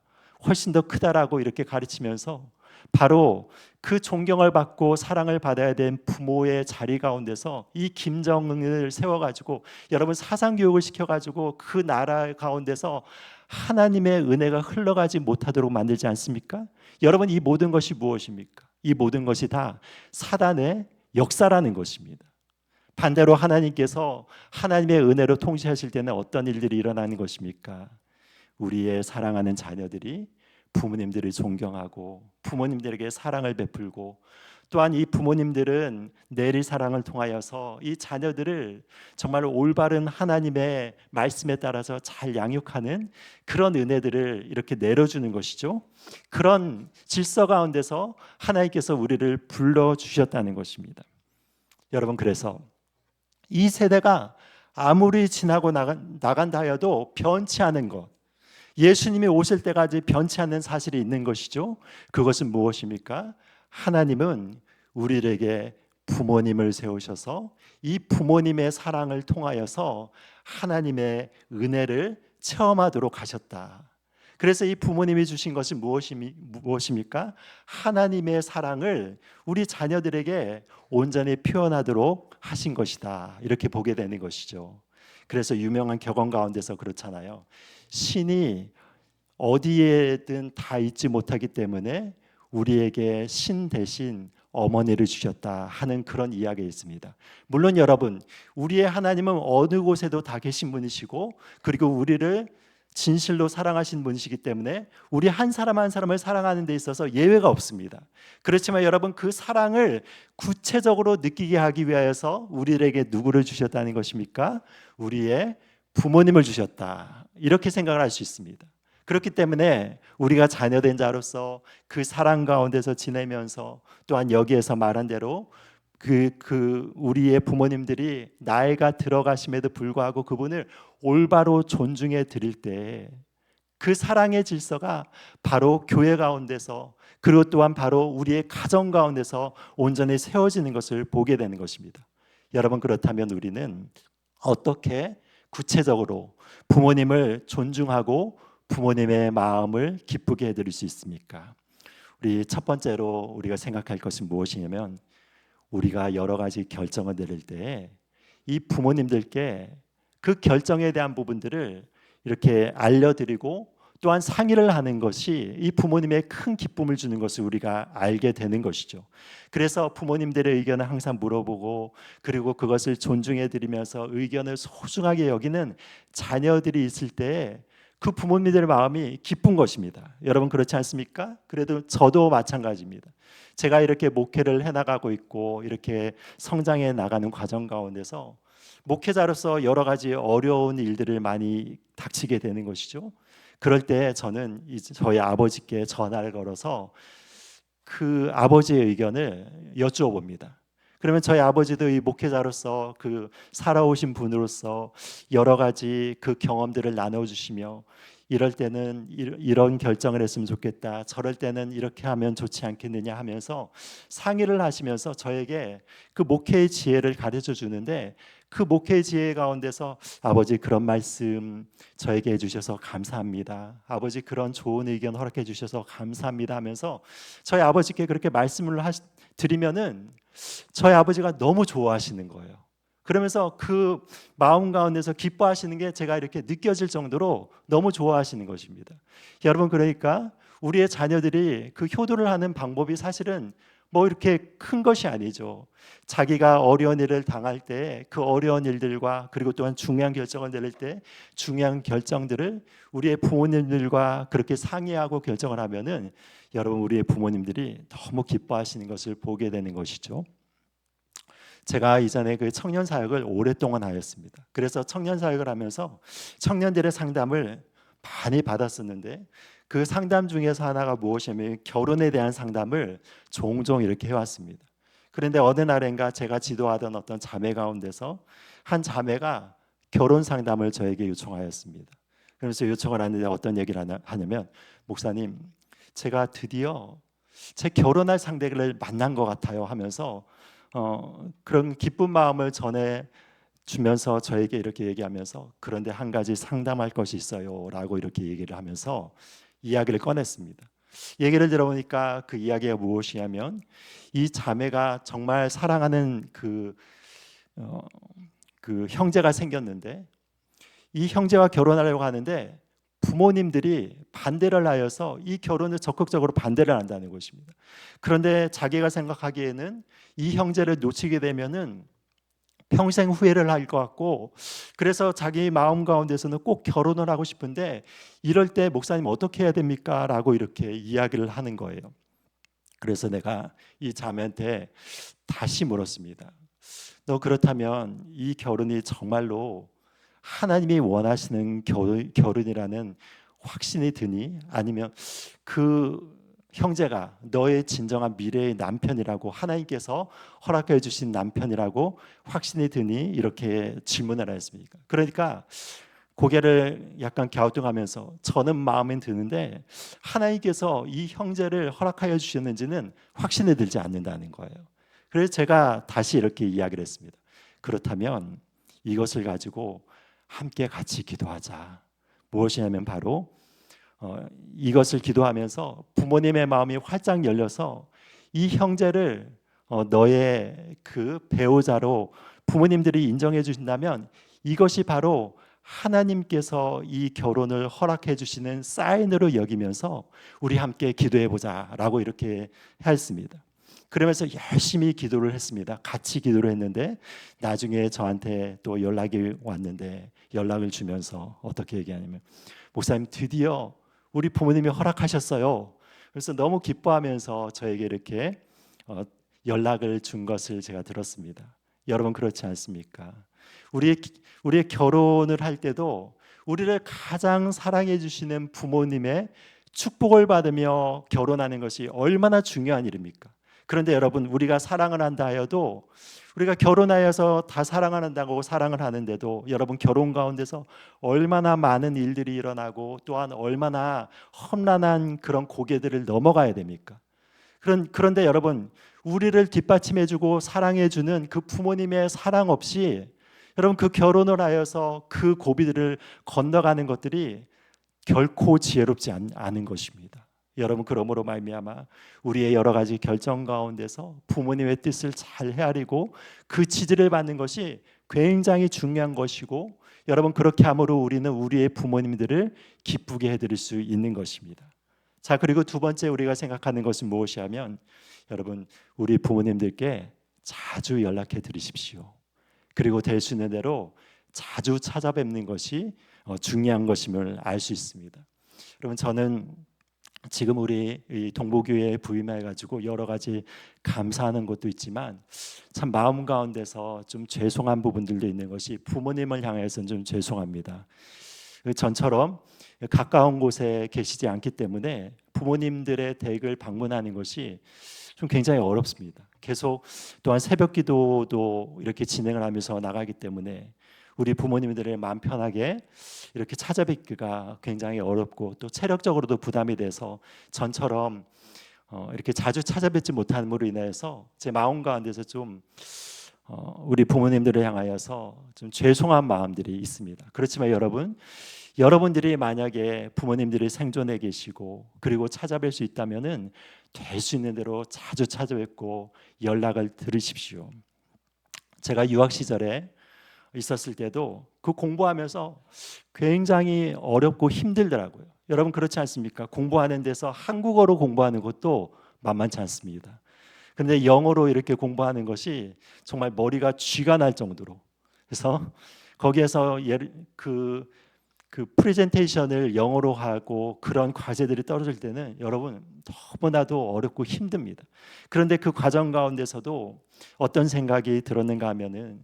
훨씬 더 크다라고 이렇게 가르치면서 바로 그 존경을 받고 사랑을 받아야 된 부모의 자리 가운데서 이 김정은을 세워가지고 여러분 사상교육을 시켜가지고 그 나라 가운데서 하나님의 은혜가 흘러가지 못하도록 만들지 않습니까? 여러분 이 모든 것이 무엇입니까? 이 모든 것이 다 사단의 역사라는 것입니다. 반대로 하나님께서 하나님의 은혜로 통치하실 때는 어떤 일들이 일어나는 것입니까? 우리의 사랑하는 자녀들이 부모님들을 존경하고 부모님들에게 사랑을 베풀고, 또한 이 부모님들은 내리 사랑을 통하여서 이 자녀들을 정말 올바른 하나님의 말씀에 따라서 잘 양육하는 그런 은혜들을 이렇게 내려주는 것이죠. 그런 질서 가운데서 하나님께서 우리를 불러주셨다는 것입니다. 여러분, 그래서 이 세대가 아무리 지나고 나간다 하여도 변치 않은 것, 예수님이 오실 때까지 변치 않는 사실이 있는 것이죠. 그것은 무엇입니까? 하나님은 우리에게 부모님을 세우셔서 이 부모님의 사랑을 통하여서 하나님의 은혜를 체험하도록 하셨다. 그래서 이 부모님이 주신 것이 무엇입니까? 하나님의 사랑을 우리 자녀들에게 온전히 표현하도록 하신 것이다. 이렇게 보게 되는 것이죠. 그래서 유명한 격언 가운데서 그렇잖아요. 신이 어디에든 다 있지 못하기 때문에 우리에게 신 대신 어머니를 주셨다 하는 그런 이야기가 있습니다. 물론 여러분, 우리의 하나님은 어느 곳에도 다 계신 분이시고, 그리고 우리를 진실로 사랑하신 분이시기 때문에 우리 한 사람 한 사람을 사랑하는 데 있어서 예외가 없습니다. 그렇지만 여러분, 그 사랑을 구체적으로 느끼게 하기 위하여서 우리에게 누구를 주셨다는 것입니까? 우리의 부모님을 주셨다. 이렇게 생각을 할 수 있습니다. 그렇기 때문에 우리가 자녀된 자로서 그 사랑 가운데서 지내면서, 또한 여기에서 말한 대로 우리의 부모님들이 나이가 들어가심에도 불구하고 그분을 올바로 존중해 드릴 때 그 사랑의 질서가 바로 교회 가운데서, 그리고 또한 바로 우리의 가정 가운데서 온전히 세워지는 것을 보게 되는 것입니다. 여러분, 그렇다면 우리는 어떻게 구체적으로 부모님을 존중하고 부모님의 마음을 기쁘게 해드릴 수 있습니까? 우리 첫 번째로 우리가 생각할 것은 무엇이냐면, 우리가 여러 가지 결정을 내릴 때 이 부모님들께 그 결정에 대한 부분들을 이렇게 알려드리고 또한 상의를 하는 것이 이 부모님의 큰 기쁨을 주는 것을 우리가 알게 되는 것이죠. 그래서 부모님들의 의견을 항상 물어보고, 그리고 그것을 존중해 드리면서 의견을 소중하게 여기는 자녀들이 있을 때 그 부모님들의 마음이 기쁜 것입니다. 여러분, 그렇지 않습니까? 그래도 저도 마찬가지입니다. 제가 이렇게 목회를 해나가고 있고 이렇게 성장해 나가는 과정 가운데서 목회자로서 여러 가지 어려운 일들을 많이 닥치게 되는 것이죠. 그럴 때 저는 저희 아버지께 전화를 걸어서 그 아버지의 의견을 여쭈어 봅니다. 그러면 저희 아버지도 이 목회자로서 그 살아오신 분으로서 여러 가지 그 경험들을 나눠주시며, 이럴 때는 이런 결정을 했으면 좋겠다, 저럴 때는 이렇게 하면 좋지 않겠느냐 하면서 상의를 하시면서 저에게 그 목회의 지혜를 가르쳐 주는데, 그 목회의 지혜 가운데서 아버지 그런 말씀 저에게 해주셔서 감사합니다, 아버지 그런 좋은 의견 허락해 주셔서 감사합니다 하면서 저희 아버지께 그렇게 말씀을 드리면은 저희 아버지가 너무 좋아하시는 거예요. 그러면서 그 마음 가운데서 기뻐하시는 게 제가 이렇게 느껴질 정도로 너무 좋아하시는 것입니다. 여러분, 그러니까 우리의 자녀들이 그 효도를 하는 방법이 사실은 뭐 이렇게 큰 것이 아니죠. 자기가 어려운 일을 당할 때 그 어려운 일들과, 그리고 또한 중요한 결정을 내릴 때 중요한 결정들을 우리의 부모님들과 그렇게 상의하고 결정을 하면은 여러분, 우리의 부모님들이 너무 기뻐하시는 것을 보게 되는 것이죠. 제가 이전에 그 청년 사역을 오랫동안 하였습니다. 그래서 청년 사역을 하면서 청년들의 상담을 많이 받았었는데, 그 상담 중에서 하나가 무엇이냐면 결혼에 대한 상담을 종종 이렇게 해왔습니다. 그런데 어느 날인가 제가 지도하던 어떤 자매 가운데서 한 자매가 결혼 상담을 저에게 요청하였습니다. 그래서 요청을 하는데 어떤 얘기를 하냐면, 목사님, 제가 드디어 제 결혼할 상대를 만난 것 같아요 하면서 그런 기쁜 마음을 전해 주면서 저에게 이렇게 얘기하면서, 그런데 한 가지 상담할 것이 있어요 라고 이렇게 얘기를 하면서 이야기를 꺼냈습니다. 얘기를 들어보니까 그 이야기가 무엇이냐면, 이 자매가 정말 사랑하는 그 형제가 생겼는데, 이 형제와 결혼하려고 하는데 부모님들이 반대를 하여서 이 결혼을 적극적으로 반대를 한다는 것입니다. 그런데 자기가 생각하기에는 이 형제를 놓치게 되면은 평생 후회를 할 것 같고, 그래서 자기 마음 가운데서는 꼭 결혼을 하고 싶은데 이럴 때 목사님 어떻게 해야 됩니까? 라고 이렇게 이야기를 하는 거예요. 그래서 내가 이 자매한테 다시 물었습니다. 너 그렇다면 이 결혼이 정말로 하나님이 원하시는 결혼이라는 확신이 드니? 아니면 그 형제가 너의 진정한 미래의 남편이라고, 하나님께서 허락해 주신 남편이라고 확신이 드니? 이렇게 질문을 했습니까? 그러니까 고개를 약간 갸우뚱하면서 저는 마음에 드는데 하나님께서 이 형제를 허락하여 주셨는지는 확신이 들지 않는다는 거예요. 그래서 제가 다시 이렇게 이야기를 했습니다. 그렇다면 이것을 가지고 함께 같이 기도하자. 무엇이냐면 바로 이것을 기도하면서 부모님의 마음이 활짝 열려서 이 형제를 너의 그 배우자로 부모님들이 인정해 주신다면 이것이 바로 하나님께서 이 결혼을 허락해 주시는 사인으로 여기면서 우리 함께 기도해 보자라고 이렇게 했습니다. 그러면서 열심히 기도를 했습니다. 같이 기도를 했는데 나중에 저한테 또 연락이 왔는데, 연락을 주면서 어떻게 얘기하냐면, 목사님 드디어 우리 부모님이 허락하셨어요. 그래서 너무 기뻐하면서 저에게 이렇게 연락을 준 것을 제가 들었습니다. 여러분 그렇지 않습니까? 우리의 결혼을 할 때도 우리를 가장 사랑해 주시는 부모님의 축복을 받으며 결혼하는 것이 얼마나 중요한 일입니까? 그런데 여러분, 우리가 사랑을 한다 하여도, 우리가 결혼하여서 다 사랑한다고 사랑을 하는데도 여러분 결혼 가운데서 얼마나 많은 일들이 일어나고 또한 얼마나 험난한 그런 고개들을 넘어가야 됩니까? 그런데 여러분, 우리를 뒷받침해주고 사랑해주는 그 부모님의 사랑 없이 여러분 그 결혼을 하여서 그 고비들을 건너가는 것들이 결코 지혜롭지 않은 것입니다. 여러분, 그러므로 말미암아 우리의 여러 가지 결정 가운데서 부모님의 뜻을 잘 헤아리고 그 지지를 받는 것이 굉장히 중요한 것이고, 여러분 그렇게 함으로 우리는 우리의 부모님들을 기쁘게 해드릴 수 있는 것입니다. 자, 그리고 두 번째 우리가 생각하는 것은 무엇이냐면, 여러분 우리 부모님들께 자주 연락해 드리십시오. 그리고 될 수 있는 대로 자주 찾아뵙는 것이 중요한 것임을 알 수 있습니다. 여러분, 저는 지금 우리 동보교회에 부임해가지고 여러 가지 감사하는 것도 있지만 참 마음 가운데서 좀 죄송한 부분들도 있는 것이, 부모님을 향해서는 좀 죄송합니다. 전처럼 가까운 곳에 계시지 않기 때문에 부모님들의 댁을 방문하는 것이 좀 굉장히 어렵습니다. 계속 또한 새벽 기도도 이렇게 진행을 하면서 나가기 때문에 우리 부모님들의 마음 편하게 이렇게 찾아뵙기가 굉장히 어렵고, 또 체력적으로도 부담이 돼서 전처럼 이렇게 자주 찾아뵙지 못함으로 인해서 제 마음 가운데서 좀 우리 부모님들을 향하여서 좀 죄송한 마음들이 있습니다. 그렇지만 여러분들이 만약에 부모님들이 생존해 계시고 그리고 찾아뵐 수 있다면은 될 수 있는 대로 자주 찾아뵙고 연락을 드리십시오. 제가 유학 시절에 있었을 때도 그 공부하면서 굉장히 어렵고 힘들더라고요. 여러분 그렇지 않습니까? 공부하는 데서 한국어로 공부하는 것도 만만치 않습니다. 그런데 영어로 이렇게 공부하는 것이 정말 머리가 쥐가 날 정도로, 그래서 거기에서 그 프레젠테이션을 영어로 하고 그런 과제들이 떨어질 때는 여러분 너무나도 어렵고 힘듭니다. 그런데 그 과정 가운데서도 어떤 생각이 들었는가 하면은,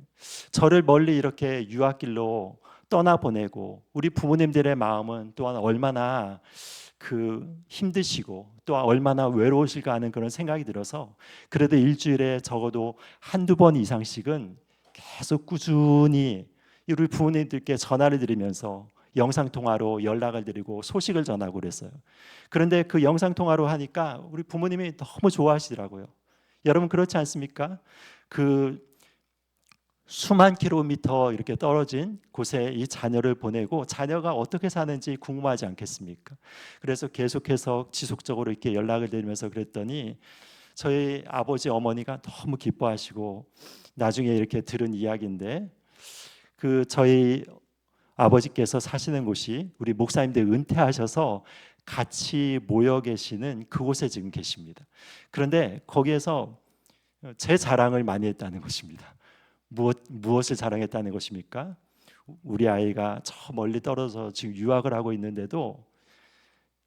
저를 멀리 이렇게 유학길로 떠나보내고 우리 부모님들의 마음은 또한 얼마나 힘드시고 또 얼마나 외로우실까 하는 그런 생각이 들어서, 그래도 일주일에 적어도 한두 번 이상씩은 계속 꾸준히 우리 부모님들께 전화를 드리면서 영상통화로 연락을 드리고 소식을 전하고 그랬어요. 그런데 그 영상통화로 하니까 우리 부모님이 너무 좋아하시더라고요. 여러분 그렇지 않습니까? 그 수만 킬로미터 이렇게 떨어진 곳에 이 자녀를 보내고 자녀가 어떻게 사는지 궁금하지 않겠습니까? 그래서 계속해서 지속적으로 이렇게 연락을 드리면서 그랬더니 저희 아버지 어머니가 너무 기뻐하시고, 나중에 이렇게 들은 이야기인데, 저희 아버지께서 사시는 곳이 우리 목사님들 은퇴하셔서 같이 모여 계시는 그곳에 지금 계십니다. 그런데 거기에서 제 자랑을 많이 했다는 것입니다. 무엇을 자랑했다는 것입니까? 우리 아이가 저 멀리 떨어져 지금 유학을 하고 있는데도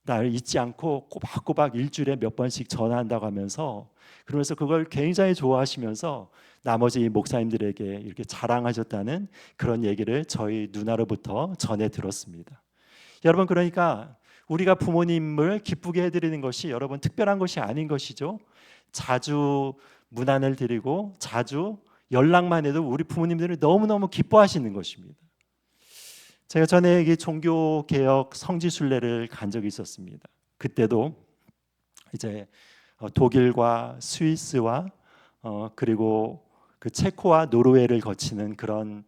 나를 잊지 않고 꼬박꼬박 일주일에 몇 번씩 전화한다고 하면서, 그러면서 그걸 굉장히 좋아하시면서 나머지 목사님들에게 이렇게 자랑하셨다는 그런 얘기를 저희 누나로부터 전해 들었습니다. 여러분, 그러니까 우리가 부모님을 기쁘게 해드리는 것이 여러분 특별한 것이 아닌 것이죠. 자주 문안을 드리고 자주 연락만 해도 우리 부모님들이 너무너무 기뻐하시는 것입니다. 제가 전에 종교개혁 성지순례를 간 적이 있었습니다. 그때도 이제 독일과 스위스와 그리고 그 체코와 노르웨이를 거치는 그런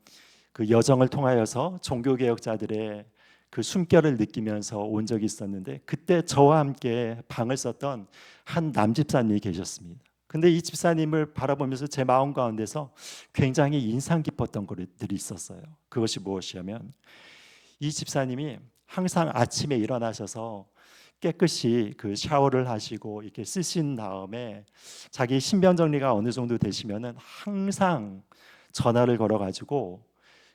그 여정을 통하여서 종교개혁자들의 그 숨결을 느끼면서 온 적이 있었는데, 그때 저와 함께 방을 썼던 한 남집사님이 계셨습니다. 근데 이 집사님을 바라보면서 제 마음 가운데서 굉장히 인상 깊었던 것들이 있었어요. 그것이 무엇이냐면, 이 집사님이 항상 아침에 일어나셔서 깨끗이 그 샤워를 하시고 이렇게 쓰신 다음에 자기 신변 정리가 어느 정도 되시면은 항상 전화를 걸어가지고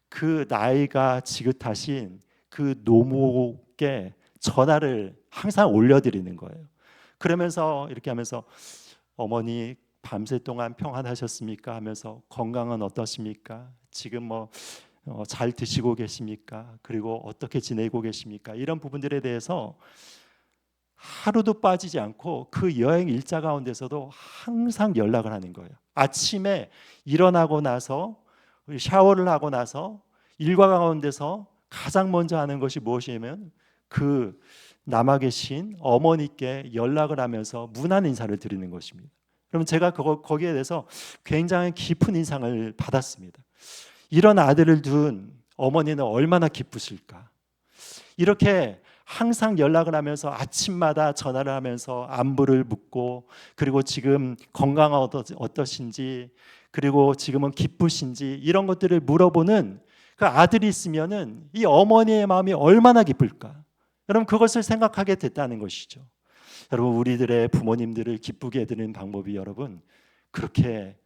그 나이가 지긋하신 그 노목에 전화를 항상 올려드리는 거예요. 그러면서 이렇게 하면서 어머니 밤새 동안 평안하셨습니까? 하면서 건강은 어떠십니까? 지금 잘 드시고 계십니까? 그리고 어떻게 지내고 계십니까? 이런 부분들에 대해서 하루도 빠지지 않고 그 여행 일자 가운데서도 항상 연락을 하는 거예요. 아침에 일어나고 나서 샤워를 하고 나서 일과 가운데서 가장 먼저 하는 것이 무엇이냐면 그 남아 계신 어머니께 연락을 하면서 문안 인사를 드리는 것입니다. 그러면 제가 거기에 대해서 굉장히 깊은 인상을 받았습니다. 이런 아들을 둔 어머니는 얼마나 기쁘실까. 이렇게 항상 연락을 하면서 아침마다 전화를 하면서 안부를 묻고, 그리고 지금 건강은 어떠신지, 그리고 지금은 기쁘신지, 이런 것들을 물어보는 그 아들이 있으면은 이 어머니의 마음이 얼마나 기쁠까. 여러분, 그것을 생각하게 됐다는 것이죠. 여러분, 우리들의 부모님들을 기쁘게 해드리는 방법이 여러분 그렇게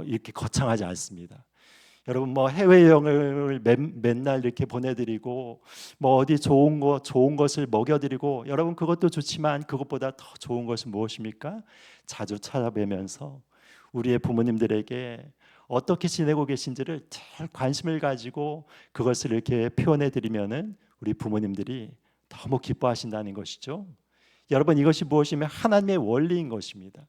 이렇게 거창하지 않습니다. 여러분, 해외여행을 맨날 이렇게 보내드리고 어디 좋은 것을 먹여드리고, 여러분 그것도 좋지만 그것보다 더 좋은 것은 무엇입니까? 자주 찾아뵈면서 우리의 부모님들에게 어떻게 지내고 계신지를 잘 관심을 가지고 그것을 이렇게 표현해 드리면은 우리 부모님들이 너무 기뻐하신다는 것이죠. 여러분, 이것이 무엇이면 하나님의 원리인 것입니다.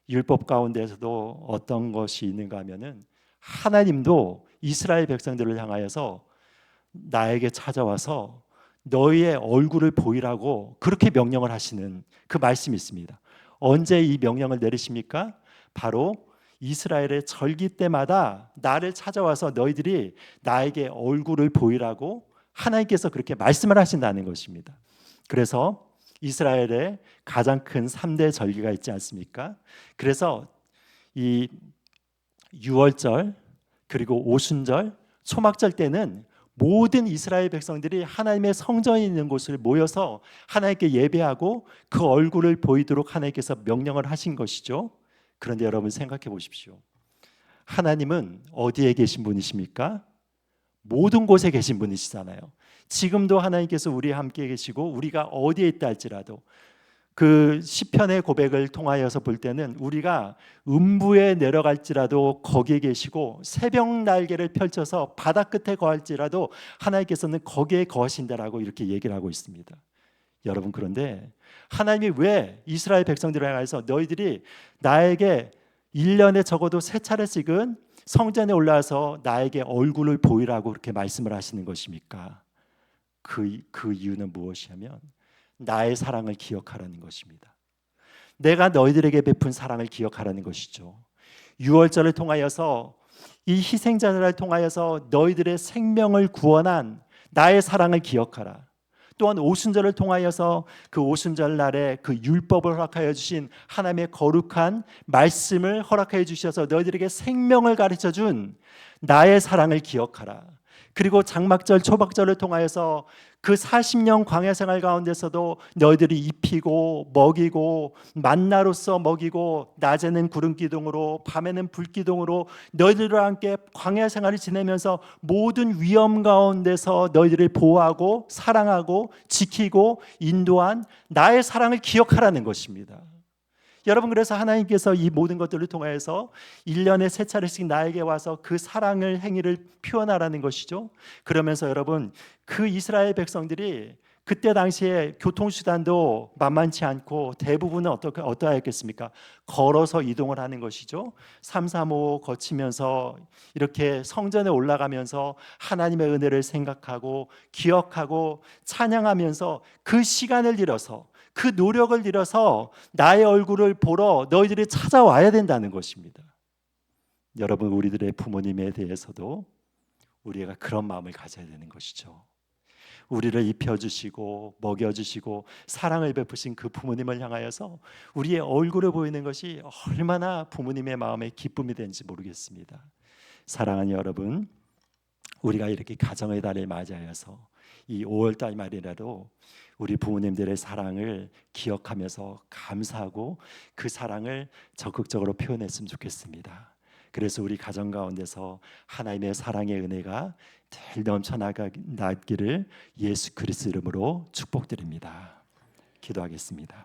율법 가운데서도 어떤 것이 있는가 하면은 하나님도 이스라엘 백성들을 향하여서 나에게 찾아와서 너희의 얼굴을 보이라고 그렇게 명령을 하시는 그 말씀이 있습니다. 언제 이 명령을 내리십니까? 바로 이스라엘의 절기 때마다 나를 찾아와서 너희들이 나에게 얼굴을 보이라고 하나님께서 그렇게 말씀을 하신다는 것입니다. 그래서 이스라엘의 가장 큰 3대 절기가 있지 않습니까? 그래서 이 유월절, 그리고 오순절, 초막절 때는 모든 이스라엘 백성들이 하나님의 성전이 있는 곳을 모여서 하나님께 예배하고 그 얼굴을 보이도록 하나님께서 명령을 하신 것이죠. 그런데 여러분 생각해 보십시오. 하나님은 어디에 계신 분이십니까? 모든 곳에 계신 분이시잖아요. 지금도 하나님께서 우리와 함께 계시고 우리가 어디에 있다 할지라도 그 시편의 고백을 통하여서 볼 때는 우리가 음부에 내려갈지라도 거기에 계시고 새벽 날개를 펼쳐서 바다 끝에 거할지라도 하나님께서는 거기에 거하신다라고 이렇게 얘기를 하고 있습니다. 여러분, 그런데 하나님이 왜 이스라엘 백성들을 향해서 너희들이 나에게 1년에 적어도 3차례씩은 성전에 올라와서 나에게 얼굴을 보이라고 그렇게 말씀을 하시는 것입니까? 그 이유는 무엇이냐면 나의 사랑을 기억하라는 것입니다. 내가 너희들에게 베푼 사랑을 기억하라는 것이죠. 유월절을 통하여서 이 희생자들을 통하여서 너희들의 생명을 구원한 나의 사랑을 기억하라. 또한 오순절을 통하여서 그 오순절 날에 그 율법을 허락하여 주신 하나님의 거룩한 말씀을 허락하여 주셔서 너희들에게 생명을 가르쳐 준 나의 사랑을 기억하라. 그리고 장막절 초막절을 통하여서 그 40년 광야 생활 가운데서도 너희들이 입히고 먹이고 만나로서 먹이고 낮에는 구름 기둥으로 밤에는 불 기둥으로 너희들과 함께 광야 생활을 지내면서 모든 위험 가운데서 너희들을 보호하고 사랑하고 지키고 인도한 나의 사랑을 기억하라는 것입니다. 여러분, 그래서 하나님께서 이 모든 것들을 통해서 1년에 3차례씩 나에게 와서 그 사랑을 행위를 표현하라는 것이죠. 그러면서 여러분, 그 이스라엘 백성들이 그때 당시에 교통수단도 만만치 않고 대부분은 어떠하였겠습니까? 걸어서 이동을 하는 것이죠. 335 거치면서 이렇게 성전에 올라가면서 하나님의 은혜를 생각하고 기억하고 찬양하면서 그 시간을 들여서 그 노력을 들여서 나의 얼굴을 보러 너희들이 찾아와야 된다는 것입니다. 여러분, 우리들의 부모님에 대해서도 우리가 그런 마음을 가져야 되는 것이죠. 우리를 입혀주시고 먹여주시고 사랑을 베푸신 그 부모님을 향하여서 우리의 얼굴을 보이는 것이 얼마나 부모님의 마음에 기쁨이 되는지 모르겠습니다. 사랑하는 여러분, 우리가 이렇게 가정의 달을 맞이하여서 이 5월달 말이라도 우리 부모님들의 사랑을 기억하면서 감사하고 그 사랑을 적극적으로 표현했으면 좋겠습니다. 그래서 우리 가정 가운데서 하나님의 사랑의 은혜가 늘 넘쳐나기를 예수 그리스도 이름으로 축복드립니다. 기도하겠습니다.